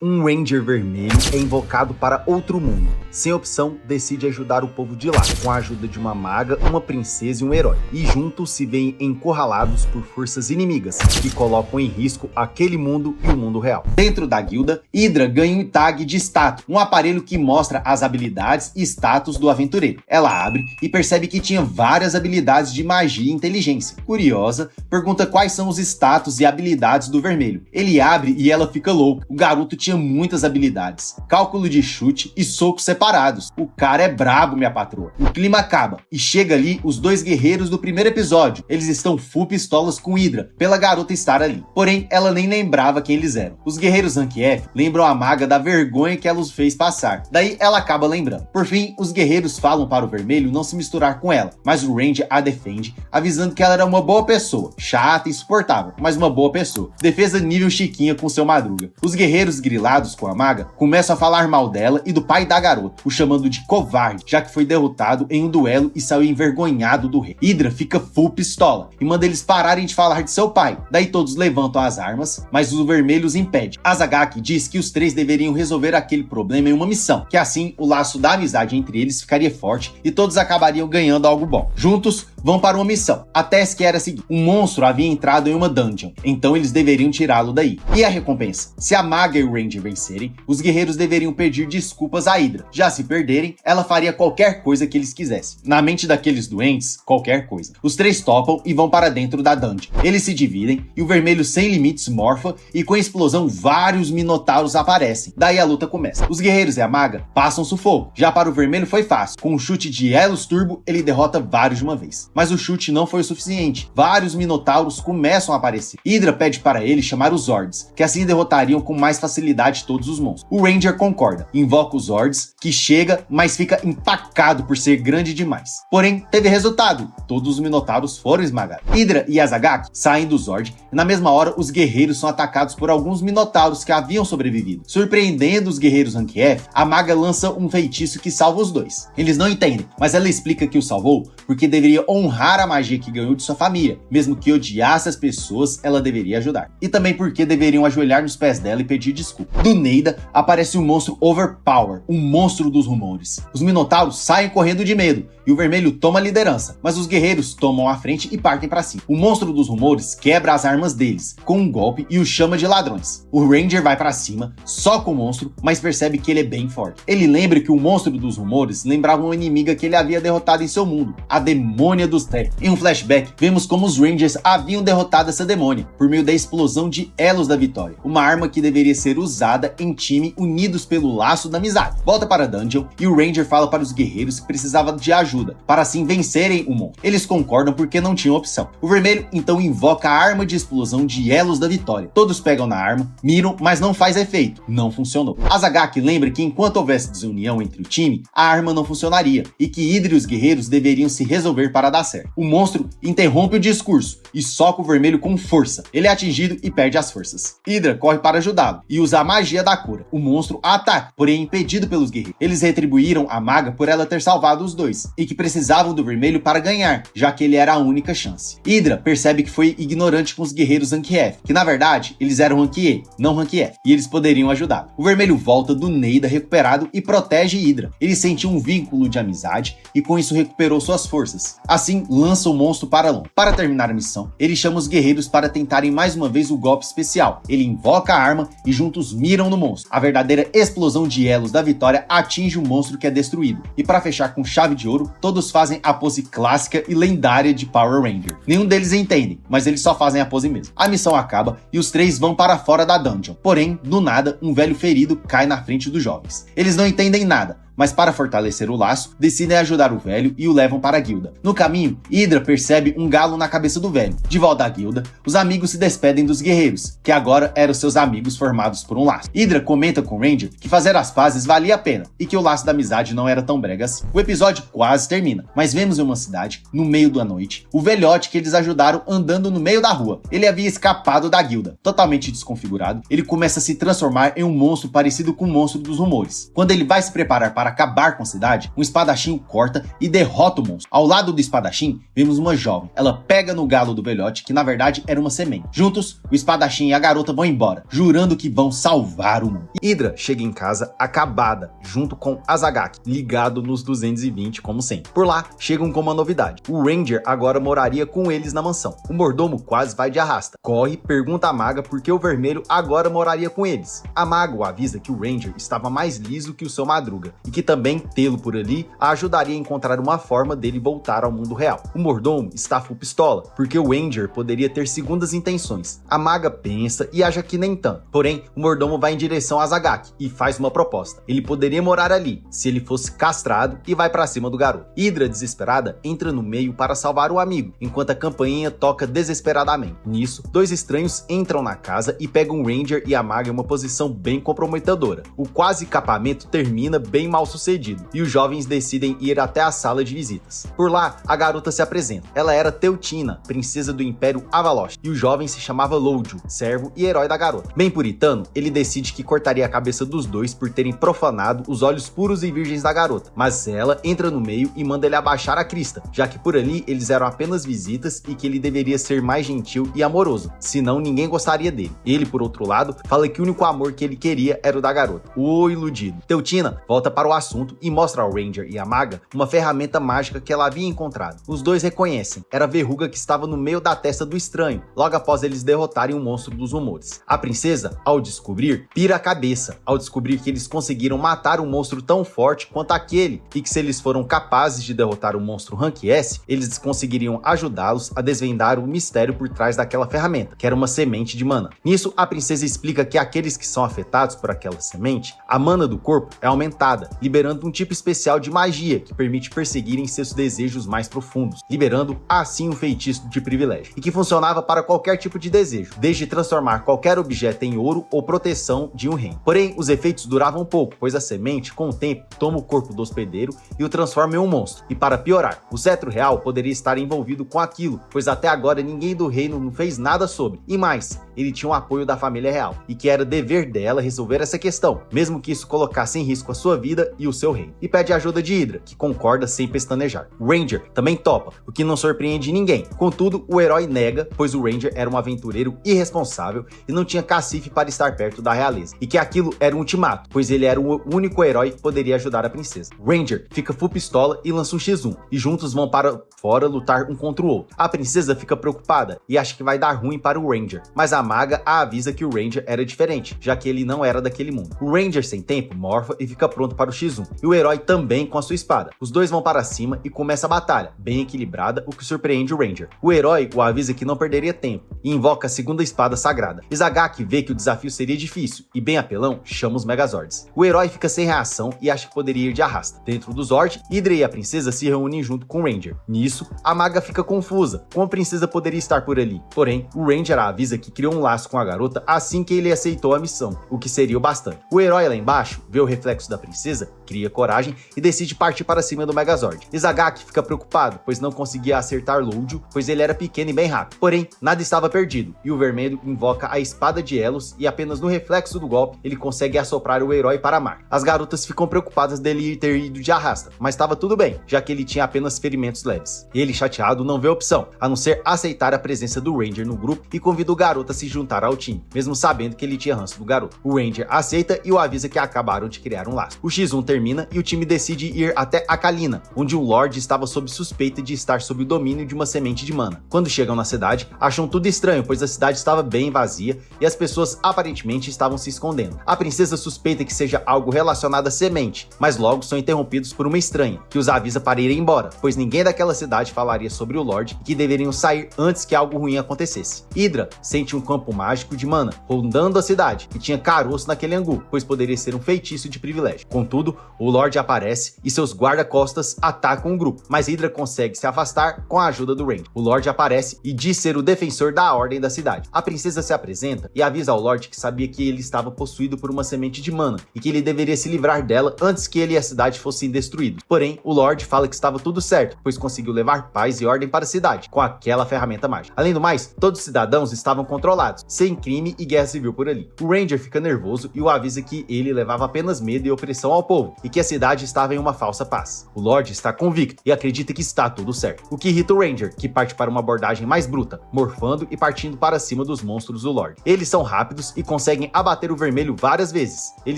Um Ranger vermelho é invocado para outro mundo. Sem opção, decide ajudar o povo de lá, com a ajuda de uma maga, uma princesa e um herói. E juntos se veem encurralados por forças inimigas, que colocam em risco aquele mundo e o mundo real. Dentro da guilda, Hydra ganha um tag de status, um aparelho que mostra as habilidades e status do aventureiro. Ela abre e percebe que tinha várias habilidades de magia e inteligência. Curiosa, pergunta quais são os status e habilidades do vermelho. Ele abre e ela fica louca. O garoto tinha muitas habilidades, cálculo de chute e socos separados. O cara é brabo, minha patroa. O clima acaba e chega ali os dois guerreiros do primeiro episódio. Eles estão full pistolas com Hydra, pela garota estar ali. Porém, ela nem lembrava quem eles eram. Os guerreiros Rank F lembram a maga da vergonha que ela os fez passar. Daí ela acaba lembrando. Por fim, os guerreiros falam para o vermelho não se misturar com ela, mas o Ranger a defende, avisando que ela era uma boa pessoa, chata e insuportável, mas uma boa pessoa. Defesa nível Chiquinha com seu Madruga. Os guerreiros grilados com a maga começam a falar mal dela e do pai da garota, o chamando de covarde, já que foi derrotado em um duelo e saiu envergonhado do rei. Hydra fica full pistola e manda eles pararem de falar de seu pai. Daí todos levantam as armas, mas o vermelho os impede. Azagaki diz que os três deveriam resolver aquele problema em uma missão, que assim o laço da amizade entre eles ficaria forte e todos acabariam ganhando algo bom. Juntos, vão para uma missão. A task era a seguinte: um monstro havia entrado em uma dungeon, então eles deveriam tirá-lo daí. E a recompensa? Se a maga e o Ranger vencerem, os guerreiros deveriam pedir desculpas a Hydra. Já se perderem, ela faria qualquer coisa que eles quisessem. Na mente daqueles doentes, qualquer coisa. Os três topam e vão para dentro da dungeon. Eles se dividem e o vermelho sem limites morfa e com a explosão vários minotauros aparecem. Daí a luta começa. Os guerreiros e a maga passam sufoco. Já para o vermelho foi fácil. Com um chute de Elos Turbo, ele derrota vários de uma vez. Mas o chute não foi o suficiente. Vários minotauros começam a aparecer. Hydra pede para ele chamar os Zords, que assim derrotariam com mais facilidade todos os monstros. O Ranger concorda, invoca os Zords, que chega, mas fica empacado por ser grande demais. Porém, teve resultado. Todos os minotauros foram esmagados. Hydra e Azagaki saem do Zord e na mesma hora os guerreiros são atacados por alguns minotauros que haviam sobrevivido. Surpreendendo os guerreiros Rank F, a maga lança um feitiço que salva os dois. Eles não entendem, mas ela explica que o salvou porque deveria honrar a magia que ganhou de sua família. Mesmo que odiasse as pessoas, ela deveria ajudar. E também porque deveriam ajoelhar nos pés dela e pedir desculpa. Do Neida aparece um monstro Overpower, um monstro dos rumores. Os minotauros saem correndo de medo e o vermelho toma a liderança, mas os guerreiros tomam a frente e partem para cima. O monstro dos rumores quebra as armas deles com um golpe e os chama de ladrões. O Ranger vai para cima, soca o monstro, mas percebe que ele é bem forte. Ele lembra que o monstro dos rumores lembrava uma inimiga que ele havia derrotado em seu mundo, a demônia dos Terra. Em um flashback, vemos como os Rangers haviam derrotado essa demônia por meio da explosão de Elos da Vitória, uma arma que deveria ser usada em time unidos pelo laço da amizade. Volta para a dungeon e o Ranger fala para os guerreiros que precisava de ajuda, para assim vencerem o monstro. Eles concordam porque não tinham opção. O vermelho então invoca a arma de explosão de Elos da Vitória. Todos pegam na arma, miram, mas não faz efeito. Não funcionou. Azagaki lembra que enquanto houvesse desunião entre o time, a arma não funcionaria e que Hydra e os guerreiros deveriam se resolver para dar certo. O monstro interrompe o discurso e soca o vermelho com força. Ele é atingido e perde as forças. Hydra corre para ajudá-lo e usa a magia da cura. O monstro ataca, porém impedido pelos guerreiros. Eles retribuíram a maga por ela ter salvado os dois e que precisavam do vermelho para ganhar, já que ele era a única chance. Hydra percebe que foi ignorante com os guerreiros Rank F, que na verdade eles eram Rank E, não Rank F, e eles poderiam ajudar. O vermelho volta do Neida recuperado e protege Hydra. Ele sentiu um vínculo de amizade e com isso recuperou suas forças. Assim, lança o monstro para longe. Para terminar a missão, ele chama os guerreiros para tentarem mais uma vez o golpe especial. Ele invoca a arma e juntos miram no monstro. A verdadeira explosão de Elos da Vitória atinge o monstro que é destruído. E para fechar com chave de ouro, todos fazem a pose clássica e lendária de Power Ranger. Nenhum deles entendem, mas eles só fazem a pose mesmo. A missão acaba e os três vão para fora da dungeon. Porém, do nada, um velho ferido cai na frente dos jovens. Eles não entendem nada, mas para fortalecer o laço, decidem ajudar o velho e o levam para a guilda. No caminho, Hydra percebe um galo na cabeça do velho. De volta à guilda, os amigos se despedem dos guerreiros, que agora eram seus amigos formados por um laço. Hydra comenta com Ranger que fazer as pazes valia a pena e que o laço da amizade não era tão brega assim. O episódio quase termina, mas vemos em uma cidade, no meio da noite, o velhote que eles ajudaram andando no meio da rua. Ele havia escapado da guilda. Totalmente desconfigurado, ele começa a se transformar em um monstro parecido com o monstro dos rumores. Quando ele vai se preparar para para acabar com a cidade, um espadachim o corta e derrota o monstro. Ao lado do espadachim, vemos uma jovem. Ela pega no galo do velhote, que na verdade era uma semente. Juntos, o espadachim e a garota vão embora, jurando que vão salvar o mundo. Hydra chega em casa acabada, junto com Azagaki, ligado nos 220 como sempre. Por lá, chegam com uma novidade. O Ranger agora moraria com eles na mansão. O mordomo quase vai de arrasta. Corre, pergunta à maga por que o vermelho agora moraria com eles. A maga o avisa que o Ranger estava mais liso que o seu Madruga, e que também tê-lo por ali a ajudaria a encontrar uma forma dele voltar ao mundo real. O mordomo está full pistola, porque o Ranger poderia ter segundas intenções. A maga pensa e acha que nem tanto. Porém, o mordomo vai em direção a Azagaki e faz uma proposta. Ele poderia morar ali, se ele fosse castrado, e vai pra cima do garoto. Hydra, desesperada, entra no meio para salvar o amigo, enquanto a campainha toca desesperadamente. Nisso, dois estranhos entram na casa e pegam o Ranger e a maga em uma posição bem comprometedora. O quase capamento termina bem mal sucedido, e os jovens decidem ir até a sala de visitas. Por lá, a garota se apresenta. Ela era Teutina, princesa do Império Avalosh, e o jovem se chamava Lojo, servo e herói da garota. Bem puritano, ele decide que cortaria a cabeça dos dois por terem profanado os olhos puros e virgens da garota, mas ela entra no meio e manda ele abaixar a crista, já que por ali eles eram apenas visitas e que ele deveria ser mais gentil e amoroso, senão ninguém gostaria dele. Ele, por outro lado, fala que o único amor que ele queria era o da garota. O iludido. Teutina volta para o assunto e mostra ao Ranger e à maga uma ferramenta mágica que ela havia encontrado. Os dois reconhecem, era a verruga que estava no meio da testa do estranho, logo após eles derrotarem o monstro dos rumores. A princesa, ao descobrir, pira a cabeça, ao descobrir que eles conseguiram matar um monstro tão forte quanto aquele, e que se eles foram capazes de derrotar o monstro Rank S, eles conseguiriam ajudá-los a desvendar o mistério por trás daquela ferramenta, que era uma semente de mana. Nisso, a princesa explica que aqueles que são afetados por aquela semente, a mana do corpo é aumentada, liberando um tipo especial de magia que permite perseguirem seus desejos mais profundos, liberando assim um feitiço de privilégio, e que funcionava para qualquer tipo de desejo, desde transformar qualquer objeto em ouro ou proteção de um reino. Porém, os efeitos duravam pouco, pois a semente, com o tempo, toma o corpo do hospedeiro e o transforma em um monstro. E para piorar, o cetro real poderia estar envolvido com aquilo, pois até agora ninguém do reino não fez nada sobre. E mais, ele tinha o apoio da família real, e que era dever dela resolver essa questão, mesmo que isso colocasse em risco a sua vida e o seu reino. E pede ajuda de Hydra, que concorda sem pestanejar. O Ranger também topa, o que não surpreende ninguém. Contudo, o herói nega, pois o Ranger era um aventureiro irresponsável e não tinha cacife para estar perto da realeza, e que aquilo era um ultimato, pois ele era o único herói que poderia ajudar a princesa. O Ranger fica full pistola e lança um X1, e juntos vão para fora lutar um contra o outro. A princesa fica preocupada e acha que vai dar ruim para o Ranger, mas a maga a avisa que o Ranger era diferente, já que ele não era daquele mundo. O Ranger, sem tempo, morfa e fica pronto para o X1, e o herói também com a sua espada. Os dois vão para cima e começa a batalha, bem equilibrada, o que surpreende o Ranger. O herói o avisa que não perderia tempo e invoca a segunda espada sagrada. Izagaki vê que o desafio seria difícil e, bem apelão, chama os Megazords. O herói fica sem reação e acha que poderia ir de arrasta. Dentro do Zord, Hydra e a princesa se reúnem junto com o Ranger. Nisso, a maga fica confusa, como a princesa poderia estar por ali. Porém, o Ranger a avisa que criou um laço com a garota assim que ele aceitou a missão, o que seria o bastante. O herói lá embaixo vê o reflexo da princesa, cria coragem e decide partir para cima do Megazord. Izagaki fica preocupado, pois não conseguia acertar Lojo, pois ele era pequeno e bem rápido. Porém, nada estava perdido, e o vermelho invoca a espada de Elos e apenas no reflexo do golpe ele consegue assoprar o herói para mar. As garotas ficam preocupadas dele ter ido de arrasta, mas estava tudo bem, já que ele tinha apenas ferimentos leves. Ele, chateado, não vê opção, a não ser aceitar a presença do Ranger no grupo e convida o garoto a se juntar ao time, mesmo sabendo que ele tinha ranço do garoto. O Ranger aceita e o avisa que acabaram de criar um laço. O X1 termina e o time decide ir até Akalina, onde o Lorde estava sob suspeita de estar sob o domínio de uma semente de mana. Quando chegam na cidade, acham tudo estranho, pois a cidade estava bem vazia e as pessoas aparentemente estavam se escondendo. A princesa suspeita que seja algo relacionado à semente, mas logo são interrompidos por uma estranha, que os avisa para ir embora, pois ninguém daquela cidade falaria sobre o Lorde e que deveriam sair antes que algo ruim acontecesse. Hydra sente um campo mágico de mana rondando a cidade e tinha caroço naquele angu, pois poderia ser um feitiço de privilégio. Contudo, o Lorde aparece e seus guarda-costas atacam o grupo, mas Hydra consegue se afastar com a ajuda do Ranger. O Lorde aparece e diz ser o defensor da ordem da cidade. A princesa se apresenta e avisa ao Lorde que sabia que ele estava possuído por uma semente de mana e que ele deveria se livrar dela antes que ele e a cidade fossem destruídos. Porém, o Lorde fala que estava tudo certo, pois conseguiu levar paz e ordem para a cidade com aquela ferramenta mágica. Além do mais, todos os cidadãos estavam controlados, sem crime e guerra civil por ali. O Ranger fica nervoso e o avisa que ele levava apenas medo e opressão ao povo e que a cidade estava em uma falsa paz. O Lorde está convicto e acredita que está tudo certo, o que irrita o Ranger, que parte para uma abordagem mais bruta, morfando e partindo para cima dos monstros do Lorde. Eles são rápidos e conseguem abater o vermelho várias vezes. Ele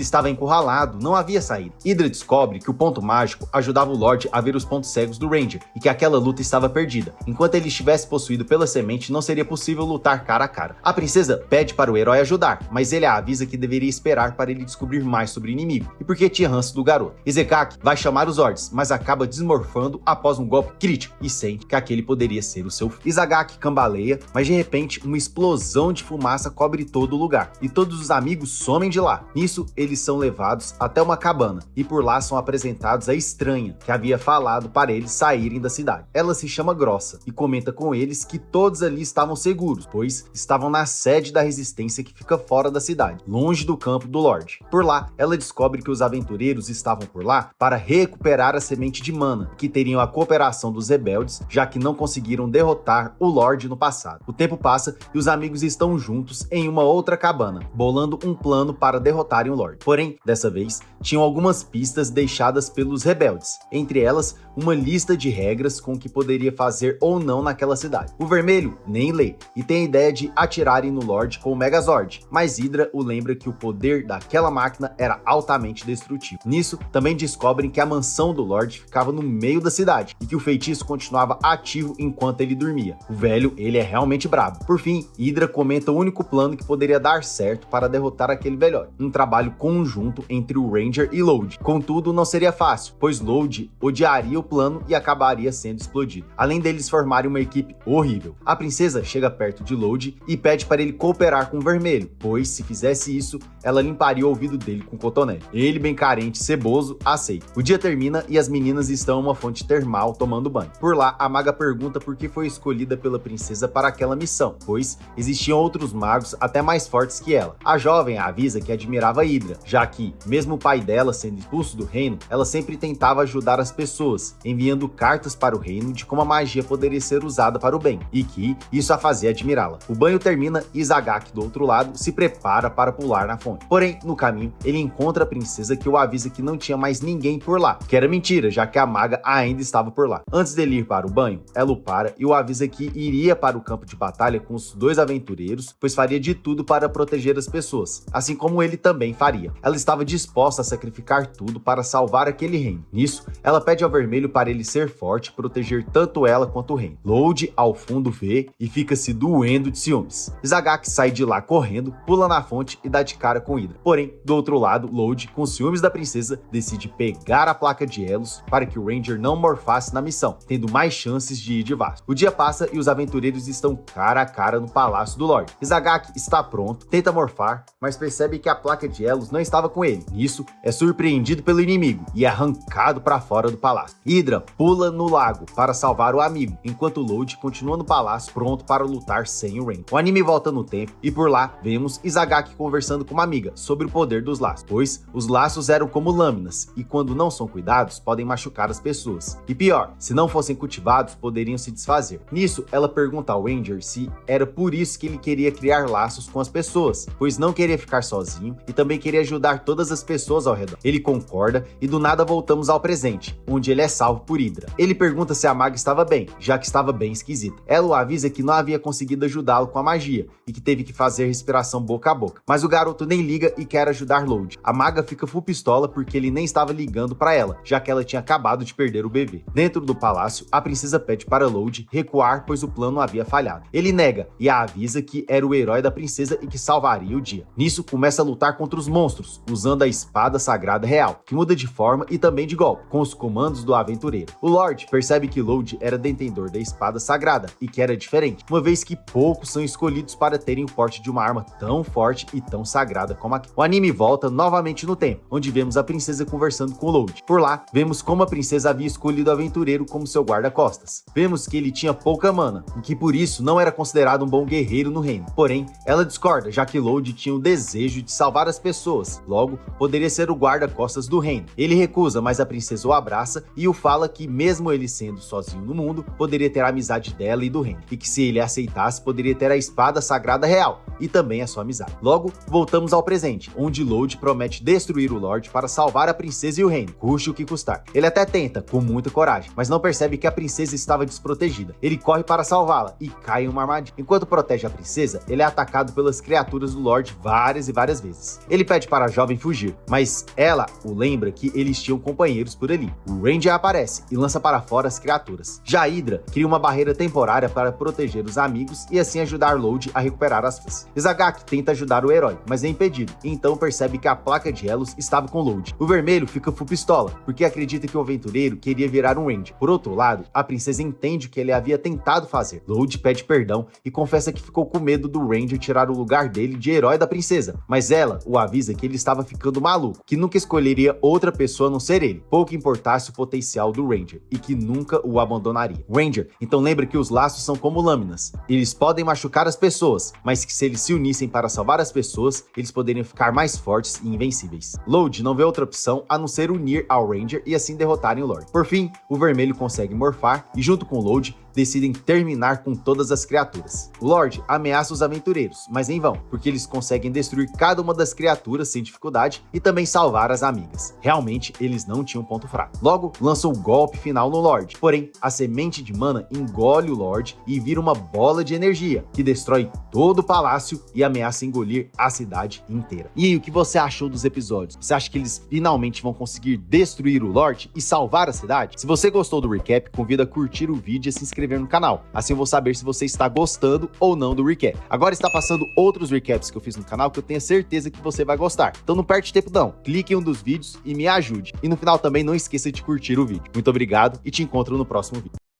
estava encurralado, não havia saída. Hydra descobre que o ponto mágico ajudava o Lorde a ver os pontos cegos do Ranger e que aquela luta estava perdida. Enquanto ele estivesse possuído pela semente, não seria possível lutar cara a cara. A princesa pede para o herói ajudar, mas ele a avisa que deveria esperar para ele descobrir mais sobre o inimigo e porque tinha ranço do garoto. Izekaki vai chamar os Zords, mas acaba desmorfando após um golpe crítico e sente que aquele poderia ser o seu filho. Izagaki cambaleia, mas de repente uma explosão de fumaça cobre todo o lugar e todos os amigos somem de lá. Nisso, eles são levados até uma cabana e por lá são apresentados a estranha que havia falado para eles saírem da cidade. Ela se chama Grossa e comenta com eles que todos ali estavam seguros, pois estavam na sede da resistência que fica fora da cidade, longe do campo do Lorde. Por lá, ela descobre que os aventureiros estavam por lá para recuperar a semente de mana, que teriam a cooperação dos rebeldes, já que não conseguiram derrotar o Lorde no passado. O tempo passa e os amigos estão juntos em uma outra cabana, bolando um plano para derrotarem o Lorde. Porém, dessa vez, tinham algumas pistas deixadas pelos rebeldes, entre elas uma lista de regras com o que poderia fazer ou não naquela cidade. O vermelho nem lê e tem a ideia de atirarem no Lorde com o Megazord, mas Hydra o lembra que o poder daquela máquina era altamente destrutivo. Nisso, também descobrem que a mansão do Lorde ficava no meio da cidade e que o feitiço continuava ativo enquanto ele dormia. O velho, ele é realmente brabo. Por fim, Hydra comenta o único plano que poderia dar certo para derrotar aquele velhote, um trabalho conjunto entre o Ranger e Load. Contudo, não seria fácil, pois Load odiaria o plano e acabaria sendo explodido, além deles formarem uma equipe horrível. A princesa chega perto de Load e pede para ele cooperar com o vermelho, pois se fizesse isso, ela limparia o ouvido dele com cotonete. Ele, bem carente e ceboso, aceita. O dia termina e as meninas estão em uma fonte termal tomando banho. Por lá, a maga pergunta por que foi escolhida pela princesa para aquela missão, pois existiam outros magos até mais fortes que ela. A jovem avisa que admirava Hydra, já que, mesmo o pai dela sendo expulso do reino, ela sempre tentava ajudar as pessoas, enviando cartas para o reino de como a magia poderia ser usada para o bem, e que isso a fazia admirá-la. O banho termina e Izagaki, do outro lado, se prepara para pular na fonte. Porém, no caminho, ele encontra a princesa que o avisa que não tinha mais ninguém por lá, que era mentira, já que a maga ainda estava por lá. Antes dele ir para o banho, ela o para e o avisa que iria para o campo de batalha com os dois aventureiros, pois faria de tudo para proteger as pessoas, assim como ele também faria. Ela estava disposta a sacrificar tudo para salvar aquele reino. Nisso, ela pede ao vermelho para ele ser forte e proteger tanto ela quanto o reino. Load, ao fundo, vê e fica se doendo de ciúmes. Izagaki sai de lá correndo, pula na fonte e dá de cara com Hydra. Porém, do outro lado, Load, com ciúmes da princesa, decide pegar a placa de elos para que o Ranger não morfasse na missão, tendo mais chances de ir de vaso. O dia passa e os aventureiros estão cara a cara no palácio do Lorde. Izagaki está pronto, tenta morfar, mas percebe que a placa de elos não estava com ele. Nisso, é surpreendido pelo inimigo e é arrancado para fora do palácio. Hydra pula no lago para salvar o amigo, enquanto Load continua no palácio pronto para lutar sem o Ranger. O anime volta no tempo e por lá vemos Izagaki conversando com uma amiga sobre o poder dos laços, pois os laços eram como lâminas e quando não são cuidados podem machucar as pessoas. E pior, se não fossem cultivados poderiam se desfazer. Nisso, ela pergunta ao Ranger se era por isso que ele queria criar laços com as pessoas, pois não queria ficar sozinho e também queria ajudar todas as pessoas ao redor. Ele concorda e do nada voltamos ao presente, onde ele é salvo por Hydra. Ele pergunta se a maga estava bem, já que estava bem esquisita. Ela o avisa que não havia conseguido ajudá-lo com a magia e que teve que fazer respiração boca a boca. Mas o garoto nem liga e quer ajudar Load. A maga fica full pistola porque ele nem estava ligando para ela, já que ela tinha acabado de perder o bebê. Dentro do palácio, a princesa pede para Load recuar, pois o plano havia falhado. Ele nega e a avisa que era o herói da princesa e que salvaria o dia. Nisso, começa a lutar contra os monstros, usando a espada sagrada real, que muda de forma e também de golpe, com os comandos do aventureiro. O Lorde percebe que Load era detentor da espada sagrada e que era diferente, uma vez que poucos são escolhidos para terem o porte de uma arma tão forte e tão sagrada como aquela. O anime volta novamente no tempo, onde vemos a princesa conversando com Load. Por lá, vemos como a princesa havia escolhido o aventureiro como seu guarda-costas. Vemos que ele tinha pouca mana, e que por isso não era considerado um bom guerreiro no reino. Porém, ela discorda, já que Load tinha o desejo de salvar as pessoas, logo, poderia ser o guarda-costas do reino. Ele recusa, mas a princesa o abraça e o fala que, mesmo ele sendo sozinho no mundo, poderia ter a amizade dela e do reino, e que se ele aceitasse, poderia ter a espada sagrada real, e também a sua amizade. Logo, voltamos ao presente, onde Load promete destruir o Lorde para para salvar a princesa e o reino, custe o que custar. Ele até tenta, com muita coragem, mas não percebe que a princesa estava desprotegida. Ele corre para salvá-la e cai em uma armadilha. Enquanto protege a princesa, ele é atacado pelas criaturas do Lorde várias e várias vezes. Ele pede para a jovem fugir, mas ela o lembra que eles tinham companheiros por ali. O Ranger aparece e lança para fora as criaturas. Já Hydra cria uma barreira temporária para proteger os amigos e assim ajudar Load a recuperar as forças. Izagaki tenta ajudar o herói, mas é impedido, e então percebe que a placa de elos estava com Load. O vermelho fica full pistola, porque acredita que o aventureiro queria virar um Ranger. Por outro lado, a princesa entende o que ele havia tentado fazer. Load pede perdão e confessa que ficou com medo do Ranger tirar o lugar dele de herói da princesa, mas ela o avisa que ele estava ficando maluco, que nunca escolheria outra pessoa a não ser ele, pouco importasse o potencial do Ranger, e que nunca o abandonaria. Ranger então lembra que os laços são como lâminas. Eles podem machucar as pessoas, mas que se eles se unissem para salvar as pessoas, eles poderiam ficar mais fortes e invencíveis. Load não vê outra opção a não ser unir ao Ranger e assim derrotarem o Lorde. Por fim, o vermelho consegue morfar e junto com Load decidem terminar com todas as criaturas. O Lorde ameaça os aventureiros, mas em vão, porque eles conseguem destruir cada uma das criaturas sem dificuldade e também salvar as amigas. Realmente, eles não tinham ponto fraco. Logo, lançam o golpe final no Lorde, porém, a semente de mana engole o Lorde e vira uma bola de energia, que destrói todo o palácio e ameaça engolir a cidade inteira. E aí, o que você achou dos episódios? Você acha que eles finalmente vão conseguir destruir o Lorde e salvar a cidade? Se você gostou do recap, convido a curtir o vídeo e se inscrever no canal. Assim eu vou saber se você está gostando ou não do recap. Agora está passando outros recaps que eu fiz no canal que eu tenho certeza que você vai gostar. Então não perde tempo não. Clique em um dos vídeos e me ajude. E no final também não esqueça de curtir o vídeo. Muito obrigado e te encontro no próximo vídeo.